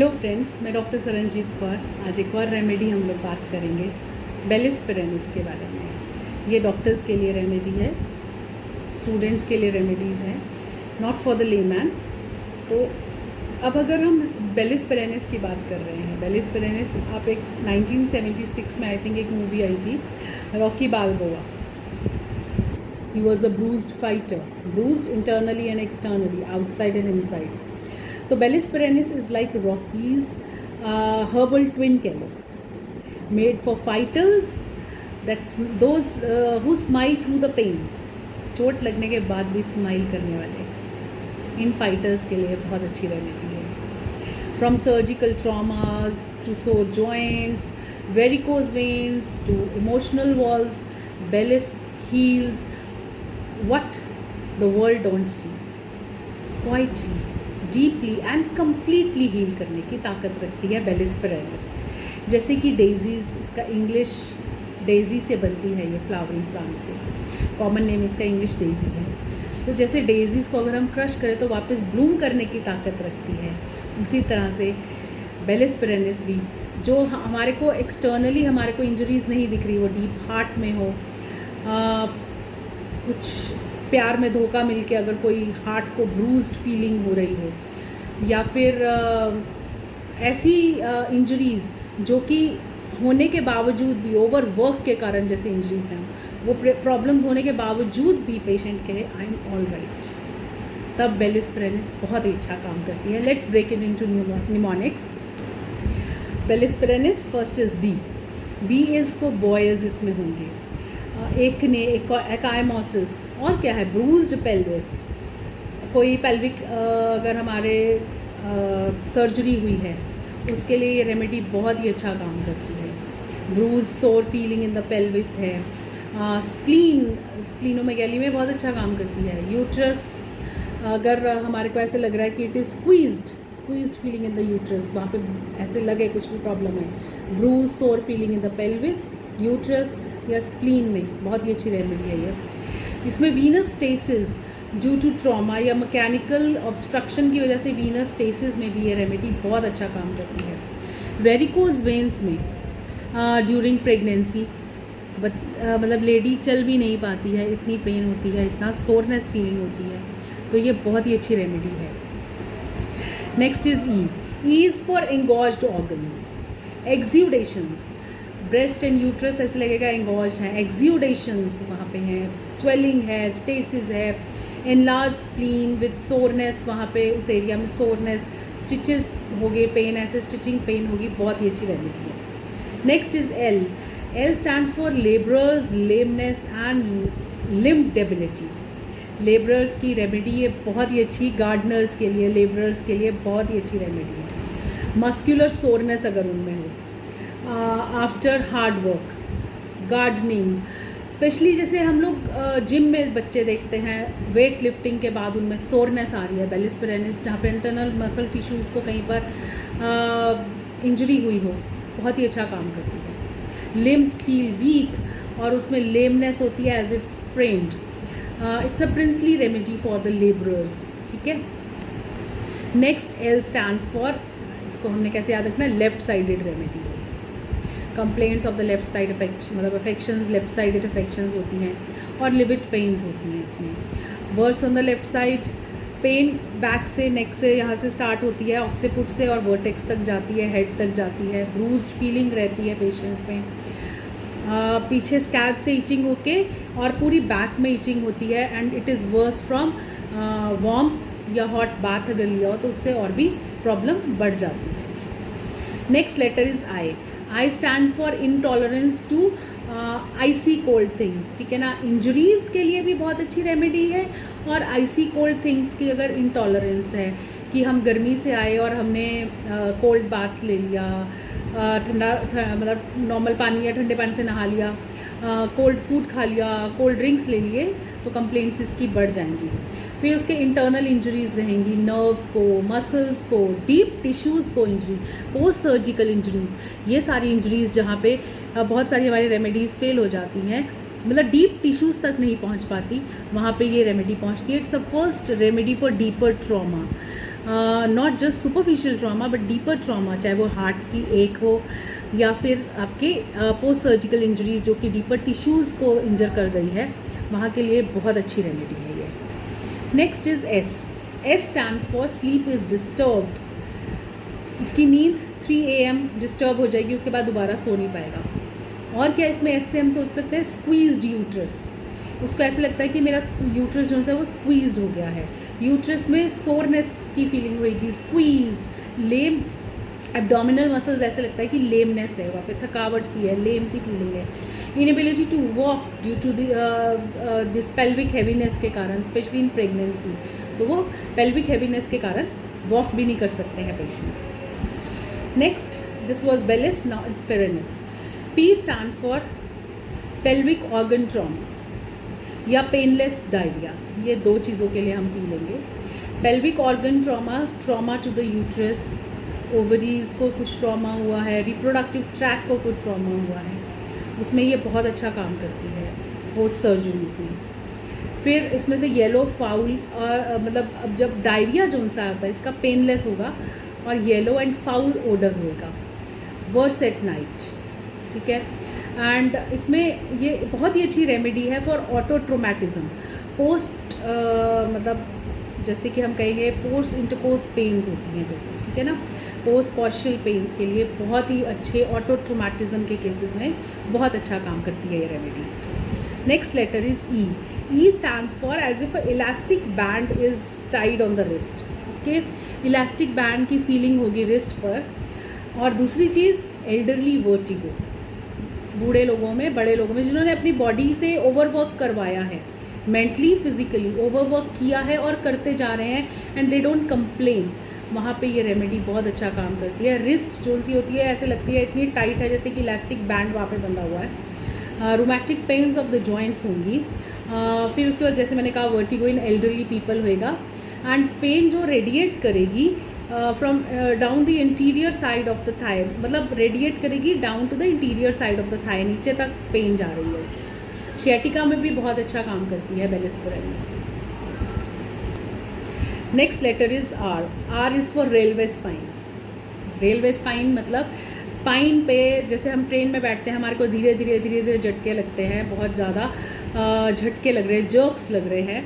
Hello friends, मैं doctor Saranjit Kaur. आज एक और रेमेडी हम लोग बात करेंगे बेलिस पेरेनिस के बारे में। ये डॉक्टर्स के लिए रेमेडी है, स्टूडेंट्स के लिए रेमेडीज़ हैं, नॉट फॉर द लेमैन। तो अब अगर हम बेलिस पेरेनिस की बात कर रहे हैं, बेलिस पेरेनिस आप एक 1976 में आई थिंक एक मूवी आई थी, Rocky Balboa. He was a bruised fighter, bruised internally and externally, outside and inside. तो Bellis perennis is like Rocky's herbal twin कह लो, made for fighters, that's those who smile through the pains। चोट लगने के बाद भी smile करने वाले इन fighters के लिए बहुत अच्छी रेमेडी है। From surgical traumas to sore joints, varicose veins to emotional walls, bellis heals what the world don't see, quietly, deeply and completely heal करने की ताकत रखती है बेलिस पेरेनिस। जैसे कि डेजीज़, इसका इंग्लिश डेजी से बनती है, ये फ्लावरिंग प्लांट से, कॉमन नेम इसका इंग्लिश डेजी है। तो जैसे डेजीज़ को अगर हम क्रश करें तो वापस ब्लूम करने की ताकत रखती है, उसी तरह से बेलिस पेरेनिस भी, जो हमारे को एक्सटर्नली हमारे को इंजरीज़ नहीं दिख रही, वो डीप हार्ट में हो, कुछ प्यार में धोखा मिलके अगर कोई हार्ट को ब्रूज्ड फीलिंग हो रही हो, या फिर ऐसी इंजरीज़ जो कि होने के बावजूद भी, ओवर वर्क के कारण जैसे इंजरीज़ हैं, वो प्रॉब्लम्स होने के बावजूद भी पेशेंट कहे आई एम ऑल राइट, तब बेलिस पेरेनिस बहुत ही अच्छा काम करती है। Let's break it into mnemonics. Bellis perennis first is B. B is for boys, इसमें होंगे एकाइमोसिस, और क्या है, ब्रूज्ड पेल्विस, कोई पेल्विक अगर हमारे सर्जरी हुई है उसके लिए ये रेमेडी बहुत ही अच्छा काम करती है। Bruise sore feeling in the pelvis है। स्प्लीनोमेगैली में बहुत अच्छा काम करती है। यूट्रस, अगर हमारे को ऐसे लग रहा है कि it is squeezed feeling in the uterus, वहाँ पे ऐसे लगे कुछ भी प्रॉब्लम है, bruise sore feeling in the pelvis, uterus या स्प्लीन में बहुत ही अच्छी रेमेडी है ये। इसमें venous stasis due to trauma या मैकेनिकल ऑब्स्ट्रक्शन की वजह से वीनस स्टेसिस में भी ये रेमेडी बहुत अच्छा काम करती है। वेरिकोज वेन्स में ड्यूरिंग प्रेगनेंसी, मतलब लेडी चल भी नहीं पाती है, इतनी पेन होती है, इतना सोरनेस फीलिंग होती है, तो ये बहुत ही अच्छी रेमेडी है। Next is E is for engorged organs, exudations, breast and uterus ऐसे लगेगा एंगॉज है, एक्ज्यूडेशंस वहाँ पे हैं, स्वेलिंग है, स्टेसिस है, एनलार्ज स्प्लीन विद सोरनेस, वहाँ पे उस एरिया में सोरनेस, स्टिचेस हो गए, पेन, ऐसे स्टिचिंग पेन होगी, बहुत ही अच्छी रेमेडी है। Next is L. L stand for labourers, lameness and limb debility. Labourers की रेमेडी ये बहुत ही अच्छी, गार्डनर्स के लिए, लेबरर्स के लिए बहुत ही अच्छी रेमेडी है। मस्कुलर सोरनेस अगर उनमें हो, after hard work, gardening, specially जैसे हम लोग जिम में बच्चे देखते हैं, वेट लिफ्टिंग के बाद उनमें सोरनेस आ रही है, बेलिस पेरेनिस जहाँ पे इंटरनल मसल टिश्यूज़ को कहीं पर इंजरी हुई हो, बहुत ही अच्छा काम करती है। लिम्स फील वीक और उसमें लेमनेस होती है as if sprained, it's a princely remedy for the labourers, ठीक है। नेक्स्ट एल स्टैंड्स फॉर, इसको हमने कैसे याद रखना है, left sided remedy. Complaints of the left side affection, मतलब अफेक्शंस, लेफ्ट साइडेड अफेक्शंस होती हैं, और लिविट पेन्स होती हैं इसमें। Worse on the left side, pain back से, नेक से, यहाँ से स्टार्ट होती है, ऑक्सीपुट से और वर्टेक्स तक जाती है, हेड तक जाती है, ब्रूज्ड फीलिंग रहती है पेशेंट में, पीछे स्कैल्प से इचिंग होके और पूरी बैक में इचिंग होती है, and it is work from warm या हॉट बाथ अगर लिया हो तो उससे और भी प्रॉब्लम बढ़ जाती है। Next letter is I. I stand for intolerance to icy cold things, ठीक है ना। इंजरीज़ के लिए भी बहुत अच्छी रेमेडी है, और आइसी कोल्ड थिंग्स की अगर इनटॉलरेंस है कि हम गर्मी से आए और हमने कोल्ड बाथ ले लिया, मतलब नॉर्मल पानी या ठंडे पानी से नहा लिया, कोल्ड फूड खा लिया, कोल्ड ड्रिंक्स ले लिए, तो कंप्लेंट्स इसकी बढ़ जाएंगी। फिर उसके इंटरनल इंजरीज़ रहेंगी, नर्व्स को, मसल्स को, डीप टिश्यूज़ को इंजरी, पोस्ट सर्जिकल इंजरीज़, ये सारी इंजरीज़ जहाँ पे बहुत सारी हमारी रेमेडीज़ फेल हो जाती हैं, मतलब डीप टिश्यूज़ तक नहीं पहुँच पाती, वहाँ पे ये रेमेडी पहुँचती है। It's a first remedy for deeper trauma. Not just superficial trauma but deeper trauma, चाहे वो हार्ट की एक हो या फिर आपके पोस्ट सर्जिकल इंजरीज जो कि डीपर टिश्यूज़ को इंजर कर गई है, वहाँ के लिए बहुत अच्छी रेमेडी है ये। Next is S. S stands for sleep is disturbed. इसकी नींद 3 AM डिस्टर्ब हो जाएगी, उसके बाद दोबारा सो नहीं पाएगा। और क्या इसमें एस से हम सोच सकते हैं, स्क्वीज्ड यूट्रस। उसको ऐसे लगता है कि मेरा यूट्रस जो है वो स्क्वीज्ड हो गया है, यूट्रस में सोरनेस की फीलिंग होगी, स्क्वीज्ड। लेम एब्डोमिनल मसल्स ऐसे लगता है कि लेमनेस है, वहाँ पे थकावट सी है, लेम सी फीलिंग है। Inability to walk due to this pelvic heaviness के कारण, स्पेशली इन प्रेगनेंसी, तो वो पेल्विक हैवीनेस के कारण वॉक भी नहीं कर सकते हैं patients. Next, this was Bellis, now is perennis. P stands for pelvic organ trauma या पेनलेस डायरिया। ये 2 चीज़ों के लिए हम पी लेंगे। Pelvic organ trauma, trauma to the uterus, ovaries को कुछ ट्रॉमा हुआ है, रिप्रोडक्टिव ट्रैक को कुछ ट्रॉमा हुआ है, उसमें ये बहुत अच्छा काम करती है पोस्ट सर्जरीज में। फिर इसमें से येलो फाउल, और मतलब अब जब डायरिया जो सा आता है इसका पेनलेस होगा और येलो एंड फाउल ओडर होगा, वर्स एट नाइट, ठीक है। एंड इसमें ये बहुत ही अच्छी रेमेडी है फॉर ऑटो ट्रोमेटिज्म, पोस्ट मतलब जैसे कि हम कहेंगे पोस्ट इंटरकोर्स पेन्स होती हैं जैसे, ठीक है ना, पोस्ट कॉशियल पेन्स के लिए बहुत ही अच्छे, ऑटो ट्रोमेटिज्म के केसेस में बहुत अच्छा काम करती है ये remedy. Next letter is E. E stands for as if elastic band is tied on the wrist. उसके इलास्टिक बैंड की फीलिंग होगी रिस्ट पर। और दूसरी चीज़, एल्डरली वर्टिगो, बूढ़े लोगों में, बड़े लोगों में जिन्होंने अपनी बॉडी से ओवरवर्क करवाया है, मेंटली फिजिकली ओवरवर्क किया है और करते जा रहे हैं एंड दे डोंट कंप्लेन, वहाँ पे ये रेमेडी बहुत अच्छा काम करती है। रिस्ट जो सी होती है ऐसे लगती है इतनी टाइट है जैसे कि इलास्टिक बैंड वहाँ पे बंधा हुआ है। Rheumatic pains of the joints होंगी। फिर उसके बाद जैसे मैंने कहा वर्टिगो इन एल्डरली पीपल होएगा। एंड पेन जो रेडिएट करेगी from down the interior side of the thigh, मतलब रेडिएट करेगी down to the interior side of the thigh, नीचे तक पेन जा रही है उसकी। शियाटिका में भी बहुत अच्छा काम करती है Bellis perennis. Next letter is R. R is for railway spine. Railway spine मतलब स्पाइन पे जैसे हम ट्रेन में बैठते हैं, हमारे को धीरे धीरे धीरे धीरे झटके लगते हैं, बहुत ज़्यादा झटके लग रहे हैं, जर्क्स लग रहे हैं,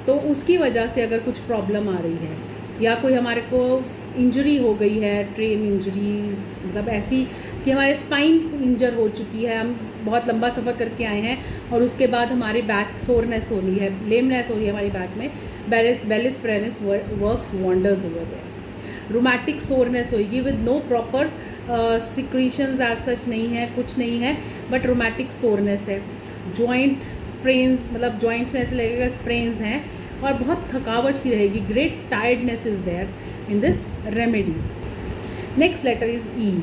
तो उसकी वजह से अगर कुछ प्रॉब्लम आ रही है या कोई हमारे को इंजरी हो गई है, ट्रेन इंजरीज, मतलब ऐसी कि हमारे स्पाइन इंजर हो चुकी है, हम बहुत लंबा सफ़र करके आए हैं और उसके बाद हमारे बैक सोरनेस हो रही है, लेमनेस हो रही है हमारी बैक में, Bellis perennis works wonders over there. Rheumatic soreness होगी with no proper secretions as such नहीं है, कुछ नहीं है, बट रोमैटिक सोरनेस है। जॉइंट स्प्रेन्स, मतलब जॉइंट्स में ऐसे लगेगा स्प्रेन्स हैं और बहुत थकावट सी रहेगी। Great tiredness is there in this remedy. Next letter is E.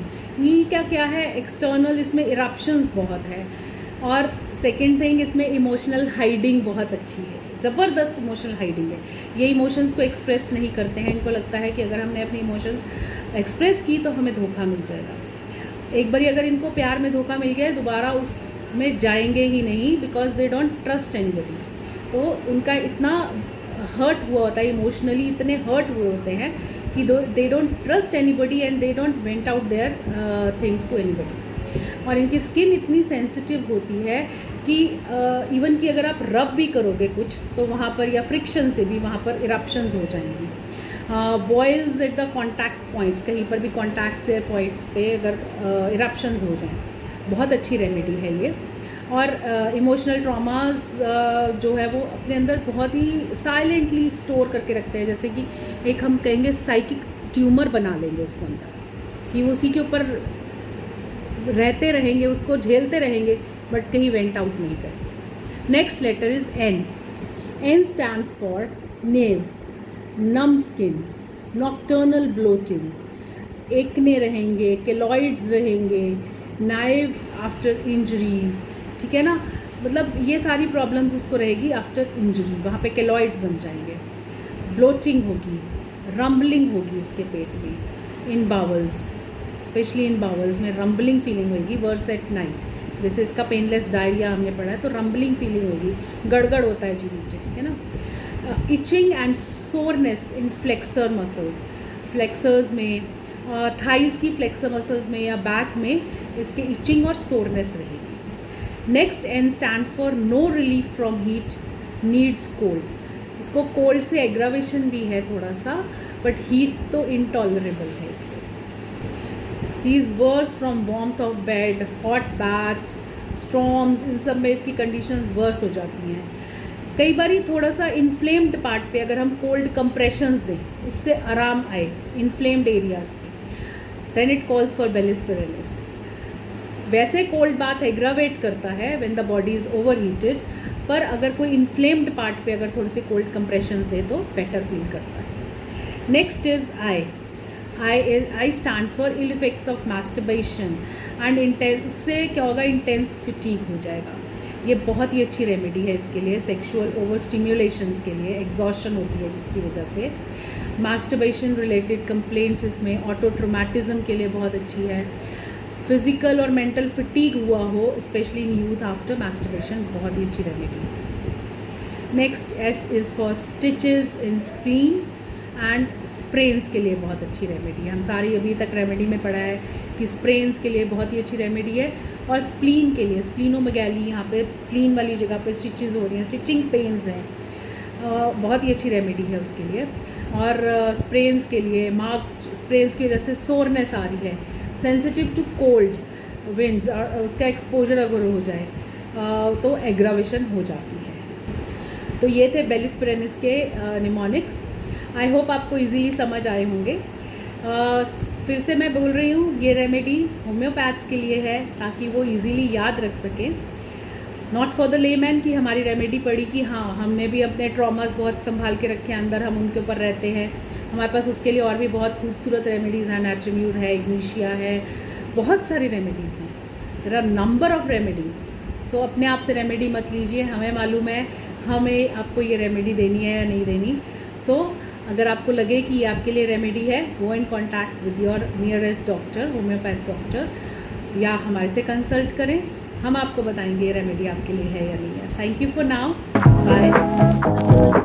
E क्या है, एक्सटर्नल, इसमें इरप्शंस बहुत है। और सेकेंड थिंग, इसमें इमोशनल हाइडिंग बहुत अच्छी है, ज़बरदस्त इमोशनल हाइडिंग है। ये इमोशंस को एक्सप्रेस नहीं करते हैं, इनको लगता है कि अगर हमने अपनी इमोशंस एक्सप्रेस की तो हमें धोखा मिल जाएगा। एक बारी अगर इनको प्यार में धोखा मिल गया दोबारा उसमें जाएंगे ही नहीं, because they don't trust anybody. तो उनका इतना हर्ट हुआ होता है, इमोशनली इतने हर्ट हुए होते हैं कि they don't trust anybody and they don't vent out their things to anybody. और इनकी स्किन इतनी सेंसिटिव होती है कि इवन कि अगर आप रब भी करोगे कुछ तो वहाँ पर, या फ्रिक्शन से भी वहाँ पर इरप्शंस हो जाएंगी। Boils at the contact points, कहीं पर भी कॉन्टैक्ट से पॉइंट्स पे अगर इरप्शंस हो जाएं, बहुत अच्छी रेमेडी है ये। और इमोशनल ट्रॉमास जो है वो अपने अंदर बहुत ही साइलेंटली स्टोर करके रखते हैं, जैसे कि एक हम कहेंगे साइकिक ट्यूमर बना लेंगे उसके अंदर, कि वो उसी के ऊपर रहते रहेंगे, उसको झेलते रहेंगे, बट कहीं वेंट आउट नहीं करेंगे। Next letter is N. N stands for naevi, numb skin, nocturnal bloating, acne रहेंगे, केलॉइड्स रहेंगे, नाइव आफ्टर इंजरीज, ठीक है ना, मतलब ये सारी प्रॉब्लम्स उसको रहेगी आफ्टर इंजरी, वहाँ पे केलॉइड्स बन जाएंगे, ब्लोटिंग होगी, रम्बलिंग होगी इसके पेट में, इन बावल्स, स्पेशली इन बावल्स में रम्बलिंग फीलिंग होगी, वर्स एट नाइट, जैसे इसका पेनलेस डायरिया हमने पढ़ा है तो रम्बलिंग फीलिंग होगी, गड़गड़ होता है जी नीचे, ठीक है ना। Itching and soreness in flexor muscles, flexors में, थाइज़ की फ्लेक्सर मसल्स में या बैक में इसके इचिंग और सोरनेस रहेगी। Next N stands for no relief from heat, needs cold. इसको कोल्ड से एग्रावेशन भी है थोड़ा सा, बट हीट तो इनटॉलरेबल है इसको। These worse from warmth of bed, hot baths, storms, इन सब में इसकी कंडीशंस वर्स हो जाती हैं। कई बार थोड़ा सा इन्फ्लेम्ड पार्ट पे अगर हम कोल्ड कंप्रेशंस दें, उससे आराम आए इन्फ्लेम्ड एरियाज पे, then it calls for Bellis perennis. वैसे कोल्ड बाथ एग्रावेट करता है when the body is over heated, पर अगर कोई इन्फ्लेम्ड पार्ट पे अगर थोड़े से कोल्ड कंप्रेशंस दे तो बेटर फील करता है। Next is I. I stand for ill effects of masturbation and intense, उससे क्या होगा, इंटेंस फिटीग हो जाएगा। ये बहुत ही अच्छी रेमेडी है इसके लिए, सेक्सुअल ओवर स्टिम्युलेशंस के लिए, एग्जॉशन होती है जिसकी वजह से। मास्टरबेशन रिलेटेड कंप्लेंट्स इसमें, ऑटो ट्रोमेटिज्म के लिए बहुत अच्छी है। फिज़िकल और मेंटल फिटीग हुआ हो, specially in youth after masturbation, बहुत ही अच्छी रेमेडी है। Next S is for stitches in spleen and sprains के लिए बहुत अच्छी रेमेडी है। हम सारी अभी तक रेमेडी में पढ़ा है कि स्प्रेन्स के लिए बहुत ही अच्छी रेमेडी है, और स्प्लीन के लिए, स्प्लीनोमेगैली, यहाँ पे स्प्लीन वाली जगह पे स्टिचेस हो रही हैं, स्टिचिंग पेन्स हैं, बहुत ही अच्छी रेमेडी है उसके लिए। और स्प्रेन्स के लिए, मार्क्ड स्प्रेन्स की वजह से सोरनेस आ रही है, सेंसिटिव टू कोल्ड विंड्स, और उसका एक्सपोजर अगर हो जाए तो एग्रावेशन हो जाती है। तो ये थे बेलिस पेरेनिस के निमोनिक्स। आई होप आपको इजीली समझ आए होंगे। फिर से मैं बोल रही हूँ, ये रेमेडी होम्योपैथ्स के लिए है ताकि वो इजीली याद रख सकें, नॉट फॉर द लेमैन कि हमारी रेमेडी पड़ी कि हाँ हमने भी अपने ट्रॉमास बहुत संभाल के रखे अंदर, हम उनके ऊपर रहते हैं। हमारे पास उसके लिए और भी बहुत खूबसूरत रेमेडीज़ हैं, नैट्रोम्यूर है, इग्निशिया है, बहुत सारी रेमेडीज़ हैं, there are number of remedies. So अपने आप से रेमेडी मत लीजिए, हमें मालूम है हमें आपको ये रेमेडी देनी है या नहीं देनी। सो अगर आपको लगे कि ये आपके लिए रेमेडी है, go in contact with your nearest doctor, homeopath doctor, या हमारे से कंसल्ट करें, हम आपको बताएंगे ये रेमेडी आपके लिए है या नहीं है। Thank you for now, bye.